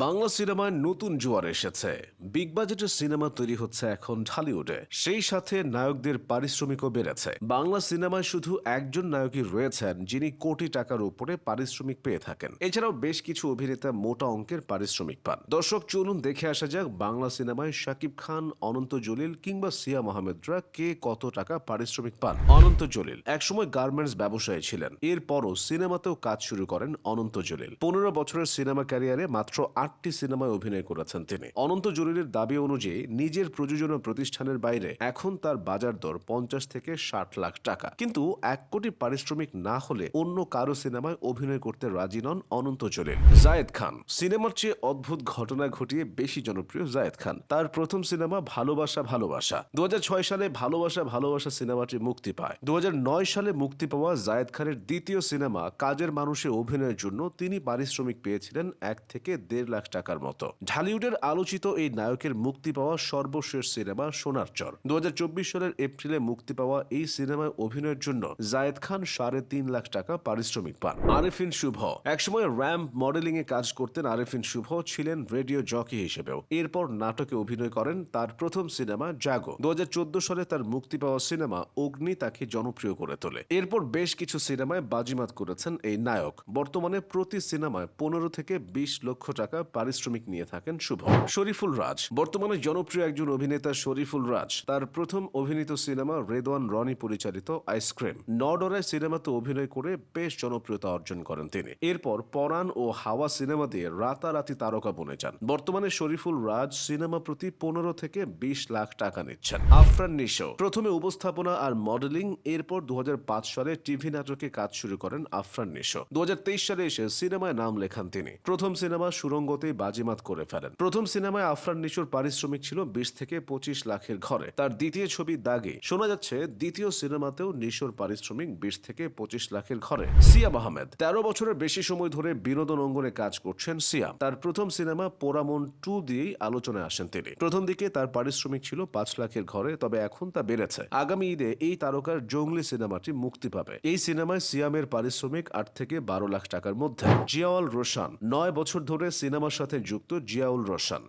বাংলা সিনেমায় নতুন জোয়ার এসেছে। বিগ বাজেটের সিনেমা তৈরি হচ্ছে এখন ঢালিউডে, সেই সাথে নায়কদের পারিশ্রমিকও বেড়েছে। বাংলা সিনেমায় শুধু একজন নায়কই রয়েছেন যিনি কোটি টাকার উপরে পারিশ্রমিক পেয়ে থাকেন। এছাড়াও বেশ কিছু অভিনেতা মোটা অঙ্কের পারিশ্রমিক পান। দর্শক, চলুন দেখে আসা যাক বাংলা সিনেমায় শাকিব খান, অনন্ত জলিল কিংবা সিয়াম আহমেদরা কে কত টাকা পারিশ্রমিক পান। অনন্ত জলিল একসময় গার্মেন্টস ব্যবসায়ী ছিলেন, এরপরও সিনেমাতেও কাজ শুরু করেন অনন্ত জলিল। 15 বছরের সিনেমা ক্যারিয়ারে মাত্র 8টি সিনেমায় অভিনয় করেছেন তিনি। অনন্ত জলিলের দাবি অনুযায়ী নিজের প্রযোজনা প্রতিষ্ঠানের বাইরে এখন তার বাজার দর 50 থেকে 60 লাখ টাকা। কিন্তু 1 কোটি পারিশ্রমিক না হলে অন্য কারো সিনেমায় অভিনয় করতে রাজি নন অনন্ত জলিল। জায়েদ খান সিনেমার চেয়ে অদ্ভুত ঘটনা ঘটিয়ে বেশি জনপ্রিয় জায়েদ খান। তার প্রথম সিনেমা ভালোবাসা ভালোবাসা 2006 সালে ভালোবাসা ভালোবাসা সিনেমাটি মুক্তি পায়। 2009 সালে মুক্তি পাওয়া জায়েদ খানের দ্বিতীয় সিনেমা কাজের মানুষে অভিনয়ের জন্য তিনি পারিশ্রমিক পেয়েছিলেন 1 থেকে 1.5 লাখ টাকার মতো। ঢালিউডের আলোচিত এই নায়কের মুক্তি পাওয়া সর্বশেষ সিনেমা সোনার চর। 2024 সালের এপ্রিলে মুক্তি পাওয়া এই সিনেমায় অভিনয়ের জন্য জায়েদ খান 3.5 লাখ টাকা পারিশ্রমিক পান। আরেফিন শুভ একসময় র্যাম্প মডেলিং এ কাজ করতেন। আরেফিন শুভ ছিলেন রেডিও জকি হিসেবেও। এরপর নাটকে অভিনয় করেন। তার প্রথম সিনেমা জাগো। 2014 সালে তার মুক্তি পাওয়া সিনেমা অগ্নি তাকে জনপ্রিয় করে তোলে। এরপর বেশ কিছু সিনেমায় বাজিমাত করেছেন এই নায়ক। বর্তমানে প্রতি সিনেমায় 15 থেকে 20 লক্ষ টাকা পারিশ্রমিক নিয়ে থাকেন শুভ। শরীফুল রাজ বর্তমানে জনপ্রিয় একজন অভিনেতা। শরীফুল রাজ তার প্রথম অভিনীত সিনেমা রেদওয়ান রনি পরিচালিত আইসক্রিম নডরায় সিনেমাতে অভিনয় করে বেশ জনপ্রিয়তা অর্জন করেন তিনি। এরপর পরাণ ও হাওয়া সিনেমা দিয়ে রাতারাতি তারকা বনে যান। বর্তমানে শরীফুল রাজ সিনেমা প্রতি 15 থেকে 20 লাখ টাকা নিচ্ছেন। আফরান নিশো প্রথমে উপস্থাপনা আর মডেলিং, এরপর 2005 সালে টিভি নাটকে কাজ শুরু করেন আফরান নিশো। 2023 সালে এসে সিনেমায় নাম লেখান তিনি। প্রথম সিনেমা সুরঙ্গতেই বাজিমাত করে ফেলেন। প্রথম সিনেমায় আফরান নিশোর পারিশ্রমিক ছিল 20 থেকে 25 লাখের ঘরে। তার দ্বিতীয় ছবি দাগে শোনা যাচ্ছে দ্বিতীয় সিনেমাতেও নিশোর পারিশ্রমিক 20 থেকে 25 লাখের ঘরে। সিয়াম আহমেদ 13 বছরের বেশি সময় ধরে বিনোদন অঙ্গনে কাজ করছেন সিয়াম। তার প্রথম সিনেমা পোরামন 2 দিয়েই আলোচনায় আসেন তিনি। প্রথম দিকে তার পারিশ্রমিক ছিল 5 লাখের ঘরে, তবে এখন তা বেড়েছে। আগামী ঈদে এই তারকার জঙ্গলি সিনেমাটি মুক্তি পাবে। এই সিনেমায় সিয়ামের পারিশ্রমিক 8 থেকে 12 লাখ টাকার মধ্যে। জিয়াউল রোশন 9 বছর ধরে সিনেমার সাথে যুক্ত। জিয়াউল রোশন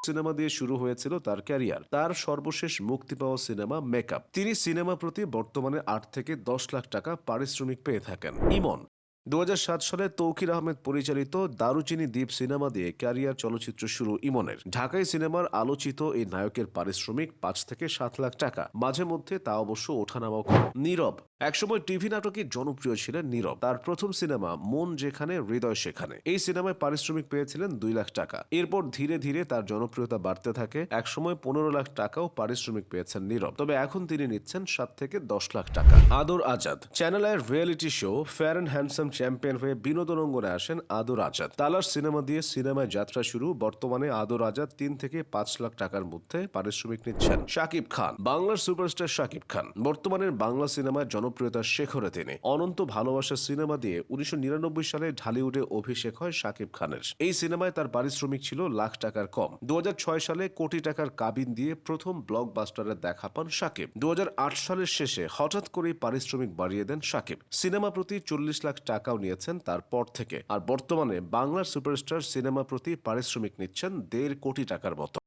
সিনেমা দিয়ে শুরু হয়েছিল তার ক্যারিয়ার। তার সর্বশেষ মুক্তি পাওয়া সিনেমা মেকআপ। তিনি সিনেমা প্রতি বর্তমানে 8 থেকে 10 লাখ টাকা পারিশ্রমিক পেয়ে থাকেন। ইমন 2007 সালে তৌকির আহমেদ পরিচালিত দারুচিনি দ্বীপ সিনেমা দিয়ে ক্যারিয়ার চলচ্চিত্র শুরু ইমনের। ঢাকাই সিনেমার আলোচিত এই নায়কের পারিশ্রমিক 5 থেকে 7 লাখ টাকা। মাঝে মধ্যে তা অবশ্য ওঠানামাও করে। নীরব একসময় টিভি নাটকে জনপ্রিয় ছিলেন নীরব। তার প্রথম সিনেমা মন যেখানে হৃদয় সেখানে। এই সিনেমায় পারিশ্রমিক পেয়েছিলেন 2 লাখ টাকা। এরপর ধীরে ধীরে তার জনপ্রিয়তা বাড়তে থাকে। একসময় 15 লাখ টাকাও পারিশ্রমিক পেয়েছেন নীরব, তবে এখন তিনি নিচ্ছেন 7 থেকে 10 লাখ টাকা। আদর আজাদ চ্যানেল আইয়ের reality show fair and handsome champion হয়ে বিনোদন অঙ্গনে আসেন আদর আজাদ। তালাশ সিনেমা দিয়ে সিনেমায় যাত্রা শুরু। বর্তমানে আদর আজাদ 3 থেকে 5 লাখ টাকার মধ্যে পারিশ্রমিক নিচ্ছেন। শাকিব খান বাংলার সুপারস্টার শাকিব খান বর্তমানে বাংলা সিনেমার জনপ্রিয়তার শেখরে তিনি। অনন্ত ভালোবাসা সিনেমা দিয়ে 1999 সালে ঢালিউডে অভিষেক হয় শাকিব খানের। এই সিনেমায় তার পারিশ্রমিক ছিল লাখ টাকার কম। 2006 সালে কোটি টাকার কাবিন দিয়ে প্রথম ব্লকবাস্টারে দেখা পান শাকিব। 2008 সালের শেষে হঠাৎ করেই পারিশ্রমিক বাড়িয়ে দেন শাকিব। সিনেমা প্রতি 40 লাখ টাকাও নিয়েছেন তারপর থেকে। আর বর্তমানে বাংলার সুপারস্টার সিনেমা প্রতি পারিশ্রমিক নিচ্ছেন 1.5 কোটি টাকার মতো।